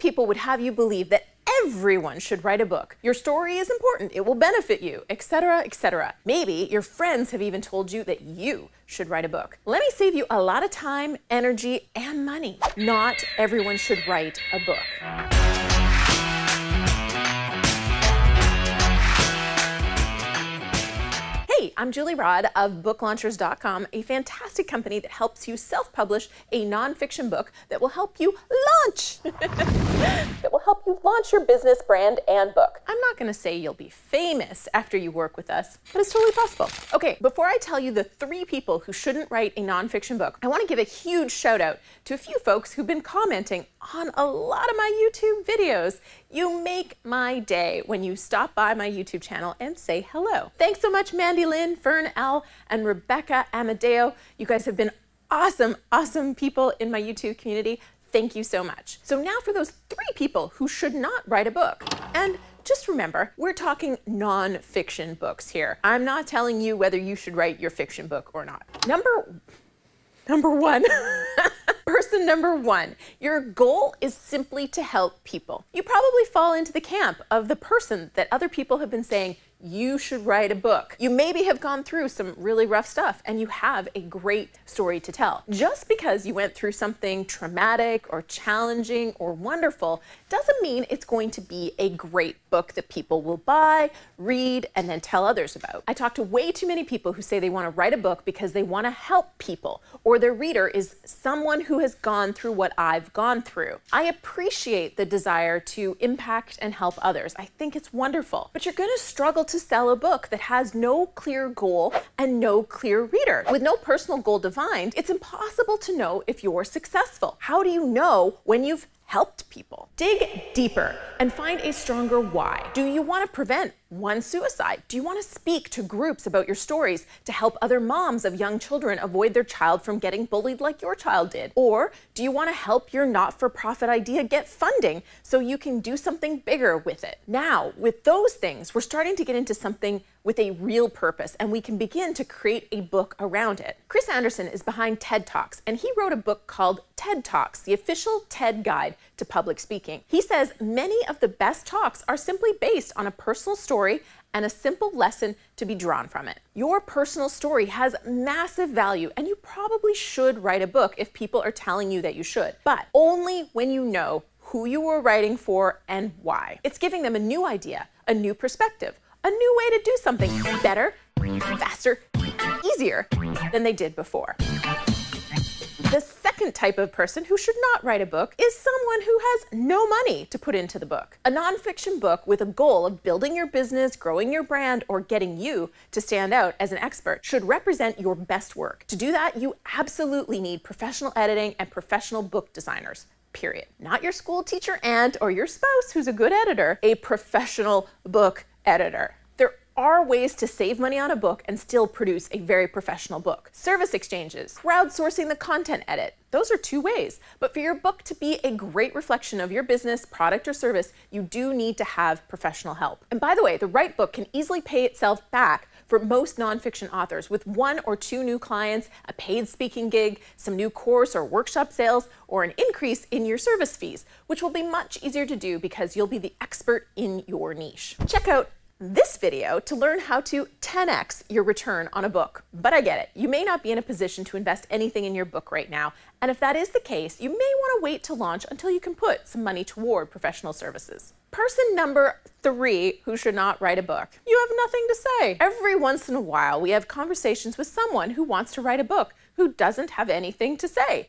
people would have you believe that everyone should write a book. Your story is important, it will benefit you, etc., etc. Maybe your friends have even told you that you should write a book. Let me save you a lot of time, energy, and money. Not everyone should write a book. Hey, I'm Julie Rodd of booklaunchers.com, a fantastic company that helps you self-publish a nonfiction book that will help you launch. That will help you launch your business, brand, and book. I'm not gonna say you'll be famous after you work with us, but it's totally possible. Okay, before I tell you the 3 people who shouldn't write a nonfiction book, I wanna give a huge shout out to a few folks who've been commenting on a lot of my YouTube videos. You make my day when you stop by my YouTube channel and say hello. Thanks so much, Mandy Lynn, Fern L, and Rebecca Amadeo. You guys have been awesome, awesome people in my YouTube community. Thank you so much. So now for those 3 people who should not write a book. And just remember, we're talking non-fiction books here. I'm not telling you whether you should write your fiction book or not. Number one. Person number 1, your goal is simply to help people. You probably fall into the camp of the person that other people have been saying, you should write a book. You maybe have gone through some really rough stuff and you have a great story to tell. Just because you went through something traumatic or challenging or wonderful doesn't mean it's going to be a great book that people will buy, read, and then tell others about. I talk to way too many people who say they want to write a book because they want to help people, or their reader is someone who has gone through what I've gone through. I appreciate the desire to impact and help others. I think it's wonderful, but you're going to struggle to sell a book that has no clear goal and no clear reader. With no personal goal defined, it's impossible to know if you're successful. How do you know when you've helped people? Dig deeper and find a stronger why. Do you want to prevent one suicide? Do you want to speak to groups about your stories to help other moms of young children avoid their child from getting bullied like your child did? Or do you want to help your not-for-profit idea get funding so you can do something bigger with it? Now, with those things, we're starting to get into something with a real purpose, and we can begin to create a book around it. Chris Anderson is behind TED Talks, and he wrote a book called TED Talks, the official TED guide to public speaking. He says many of the best talks are simply based on a personal story and a simple lesson to be drawn from it. Your personal story has massive value, and you probably should write a book if people are telling you that you should, but only when you know who you were writing for and why. It's giving them a new idea, a new perspective, a new way to do something better, faster, easier than they did before. The second type of person who should not write a book is someone who has no money to put into the book. A nonfiction book with a goal of building your business, growing your brand, or getting you to stand out as an expert should represent your best work. To do that, you absolutely need professional editing and professional book designers. Period. Not your school teacher aunt or your spouse who's a good editor, a professional book editor. There are ways to save money on a book and still produce a very professional book. Service exchanges, crowdsourcing the content edit. Those are 2 ways. But for your book to be a great reflection of your business, product, or service, you do need to have professional help. And by the way, the right book can easily pay itself back for most nonfiction authors with 1 or 2 new clients, a paid speaking gig, some new course or workshop sales, or an increase in your service fees, which will be much easier to do because you'll be the expert in your niche. Check out this video to learn how to 10x your return on a book. But I get it, you may not be in a position to invest anything in your book right now, and if that is the case, you may want to wait to launch until you can put some money toward professional services. Person number 3 who should not write a book. You have nothing to say. Every once in a while, we have conversations with someone who wants to write a book who doesn't have anything to say.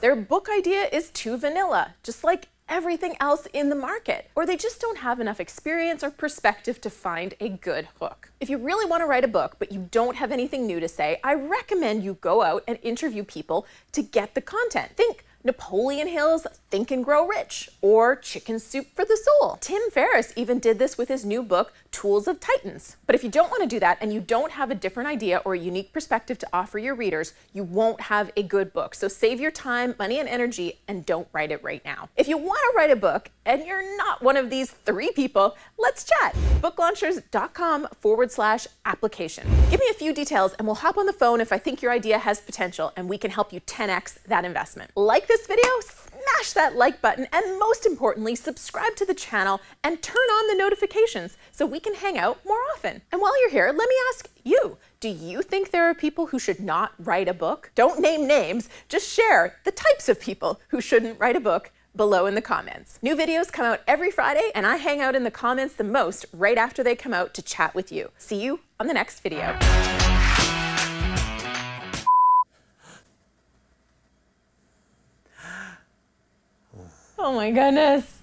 Their book idea is too vanilla, just like everything else in the market, or they just don't have enough experience or perspective to find a good hook. If you really want to write a book, but you don't have anything new to say, I recommend you go out and interview people to get the content. Think Napoleon Hill's Think and Grow Rich, or Chicken Soup for the Soul. Tim Ferriss even did this with his new book, Tools of Titans. But if you don't want to do that and you don't have a different idea or a unique perspective to offer your readers, you won't have a good book. So save your time, money, and energy and don't write it right now. If you want to write a book and you're not one of these 3 people, let's chat. booklaunchers.com/application. Give me a few details and we'll hop on the phone if I think your idea has potential and we can help you 10x that investment. Like this video, smash that that like button, and most importantly, subscribe to the channel and turn on the notifications so we can hang out more often. And while you're here, let me ask you, do you think there are people who should not write a book? Don't name names, just share the types of people who shouldn't write a book below in the comments. New videos come out every Friday, and I hang out in the comments the most right after they come out to chat with you. See you on the next video. Oh my goodness.